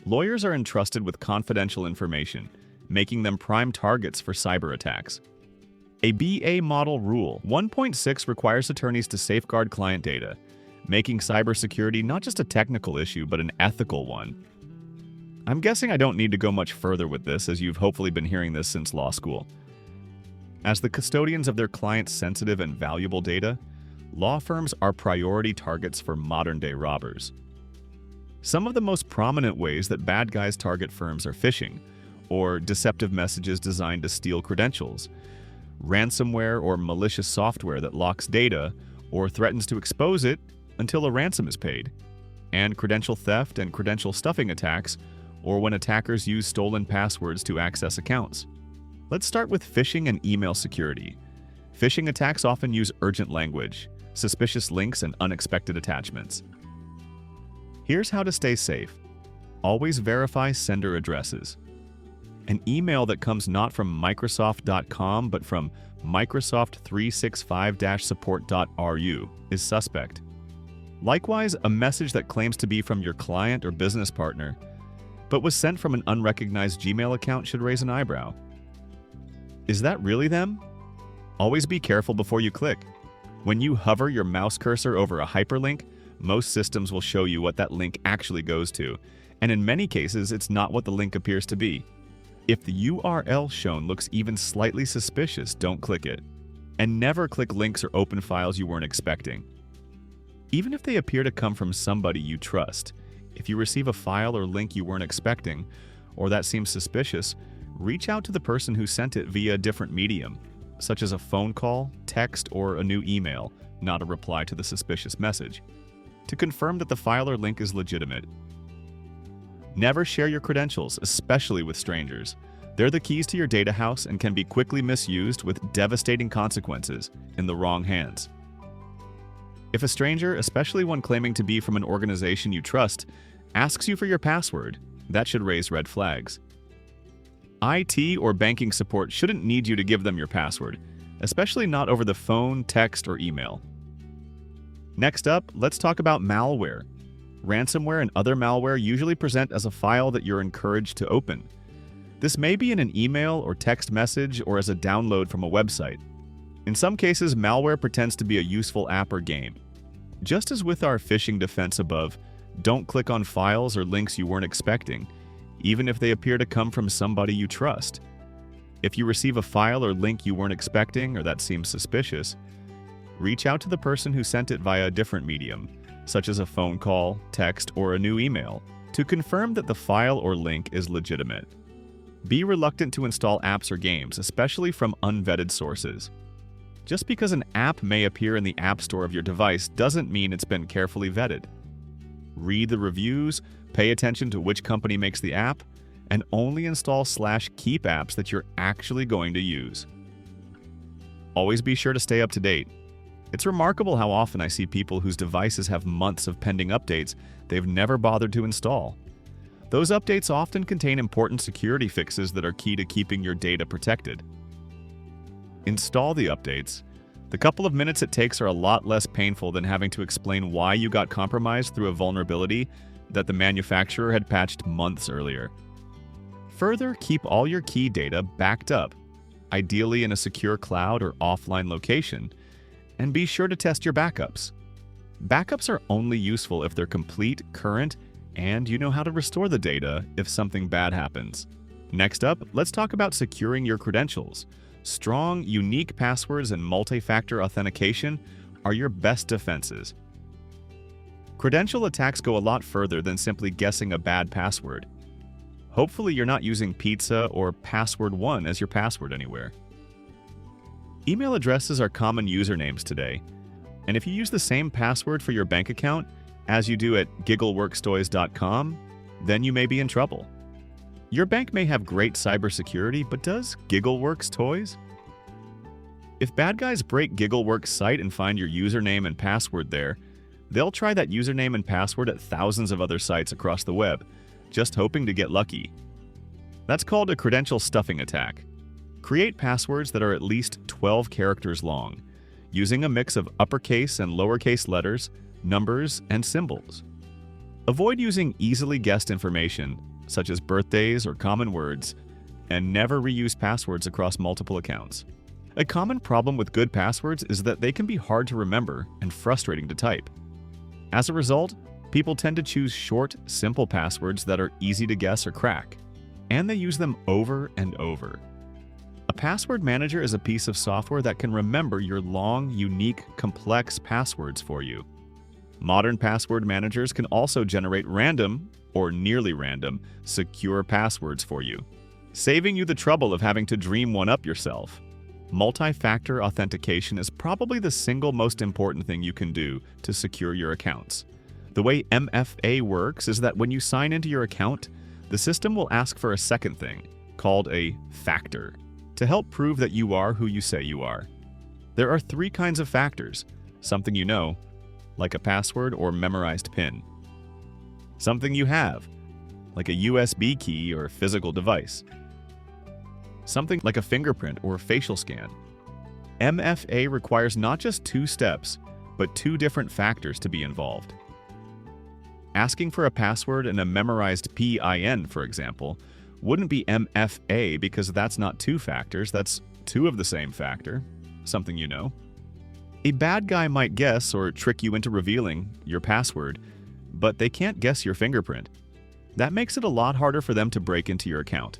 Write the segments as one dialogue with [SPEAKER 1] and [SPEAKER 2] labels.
[SPEAKER 1] Lawyers are entrusted with confidential information, making them prime targets for cyber attacks. A BA Model Rule 1.6 requires attorneys to safeguard client data, making cybersecurity not just a technical issue, but an ethical one. I'm guessing I don't need to go much further with this, as you've hopefully been hearing this since law school. As the custodians of their clients' sensitive and valuable data, law firms are priority targets for modern-day robbers. Some of the most prominent ways that bad guys target firms are phishing, or deceptive messages designed to steal credentials, ransomware or malicious software that locks data or threatens to expose it until a ransom is paid, and credential theft and credential stuffing attacks, or when attackers use stolen passwords to access accounts. Let's start with phishing and email security. Phishing attacks often use urgent language, suspicious links, and unexpected attachments. Here's how to stay safe. Always verify sender addresses. An email that comes not from Microsoft.com but from Microsoft365-support.ru is suspect. Likewise, a message that claims to be from your client or business partner but was sent from an unrecognized Gmail account should raise an eyebrow. Is that really them? Always be careful before you click. When you hover your mouse cursor over a hyperlink, most systems will show you what that link actually goes to, and in many cases, it's not what the link appears to be. If the URL shown looks even slightly suspicious, don't click it. And never click links or open files you weren't expecting. Even if they appear to come from somebody you trust, if you receive a file or link you weren't expecting, or that seems suspicious, reach out to the person who sent it via a different medium, such as a phone call, text, or a new email, not a reply to the suspicious message, to confirm that the file or link is legitimate. Never share your credentials, especially with strangers. They're the keys to your data house and can be quickly misused with devastating consequences in the wrong hands. If a stranger, especially one claiming to be from an organization you trust, asks you for your password, that should raise red flags. IT or banking support shouldn't need you to give them your password, especially not over the phone, text, or email. Next up, let's talk about malware. Ransomware and other malware usually present as a file that you're encouraged to open. This may be in an email or text message or as a download from a website. In some cases, malware pretends to be a useful app or game. Just as with our phishing defense above, don't click on files or links you weren't expecting, even if they appear to come from somebody you trust. If you receive a file or link you weren't expecting or that seems suspicious, reach out to the person who sent it via a different medium, such as a phone call, text, or a new email, to confirm that the file or link is legitimate. Be reluctant to install apps or games, especially from unvetted sources. Just because an app may appear in the App Store of your device doesn't mean it's been carefully vetted. Read the reviews, pay attention to which company makes the app, and only install /keep apps that you're actually going to use. Always be sure to stay up to date. It's remarkable how often I see people whose devices have months of pending updates they've never bothered to install. Those updates often contain important security fixes that are key to keeping your data protected. Install the updates. The couple of minutes it takes are a lot less painful than having to explain why you got compromised through a vulnerability that the manufacturer had patched months earlier. Further, keep all your key data backed up, ideally in a secure cloud or offline location, and be sure to test your backups. Backups are only useful if they're complete, current, and you know how to restore the data if something bad happens. Next up, let's talk about securing your credentials. Strong, unique passwords and multi-factor authentication are your best defenses. Credential attacks go a lot further than simply guessing a bad password. Hopefully you're not using pizza or password1 as your password anywhere. Email addresses are common usernames today, and if you use the same password for your bank account as you do at giggleworkstoys.com, then you may be in trouble. Your bank may have great cybersecurity, but does GiggleWorks Toys? If bad guys break GiggleWorks' site and find your username and password there, they'll try that username and password at thousands of other sites across the web, just hoping to get lucky. That's called a credential stuffing attack. Create passwords that are at least 12 characters long, using a mix of uppercase and lowercase letters, numbers, and symbols. Avoid using easily guessed information, such as birthdays or common words, and never reuse passwords across multiple accounts. A common problem with good passwords is that they can be hard to remember and frustrating to type. As a result, people tend to choose short, simple passwords that are easy to guess or crack, and they use them over and over. A password manager is a piece of software that can remember your long, unique, complex passwords for you. Modern password managers can also generate random, or nearly random, secure passwords for you, saving you the trouble of having to dream one up yourself. Multi-factor authentication is probably the single most important thing you can do to secure your accounts. The way MFA works is that when you sign into your account, the system will ask for a second thing, called a factor, to help prove that you are who you say you are. There are 3 kinds of factors: something you know, like a password or memorized PIN; something you have, like a USB key or physical device; something like a fingerprint or facial scan. MFA requires not just 2 steps, but 2 different factors to be involved. Asking for a password and a memorized PIN, for example, wouldn't be MFA because that's not 2 factors, that's 2 of the same factor, something you know. A bad guy might guess or trick you into revealing your password, but they can't guess your fingerprint. That makes it a lot harder for them to break into your account.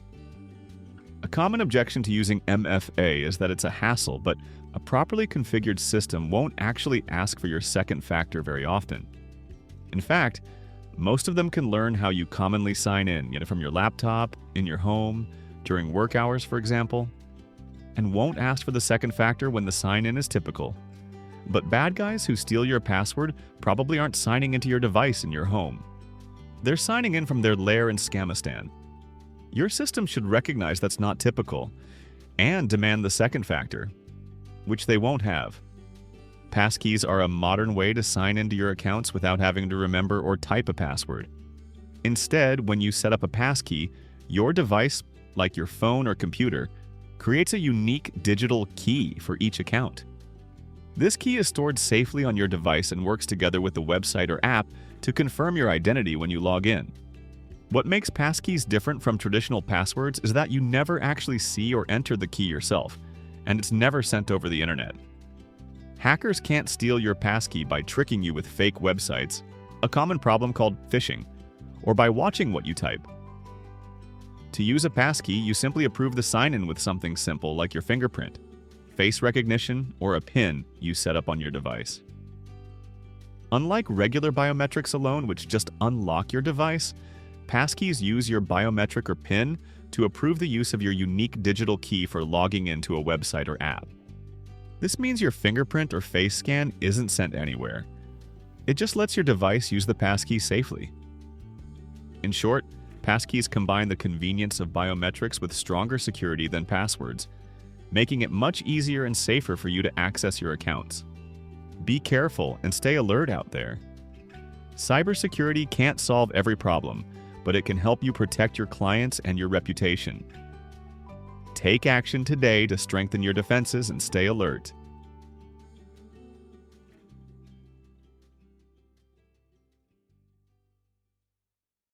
[SPEAKER 1] A common objection to using MFA is that it's a hassle, but a properly configured system won't actually ask for your second factor very often. In fact, most of them can learn how you commonly sign in, from your laptop, in your home, during work hours, for example, and won't ask for the second factor when the sign-in is typical. But bad guys who steal your password probably aren't signing into your device in your home. They're signing in from their lair in Scamistan. Your system should recognize that's not typical and demand the second factor, which they won't have. Passkeys are a modern way to sign into your accounts without having to remember or type a password. Instead, when you set up a passkey, your device, like your phone or computer, creates a unique digital key for each account. This key is stored safely on your device and works together with the website or app to confirm your identity when you log in. What makes passkeys different from traditional passwords is that you never actually see or enter the key yourself, and it's never sent over the internet. Hackers can't steal your passkey by tricking you with fake websites, a common problem called phishing, or by watching what you type. To use a passkey, you simply approve the sign-in with something simple like your fingerprint, face recognition, or a PIN you set up on your device. Unlike regular biometrics alone, which just unlock your device, passkeys use your biometric or PIN to approve the use of your unique digital key for logging into a website or app. This means your fingerprint or face scan isn't sent anywhere. It just lets your device use the passkey safely. In short, passkeys combine the convenience of biometrics with stronger security than passwords, making it much easier and safer for you to access your accounts. Be careful and stay alert out there. Cybersecurity can't solve every problem, but it can help you protect your clients and your reputation. Take action today to strengthen your defenses and stay alert.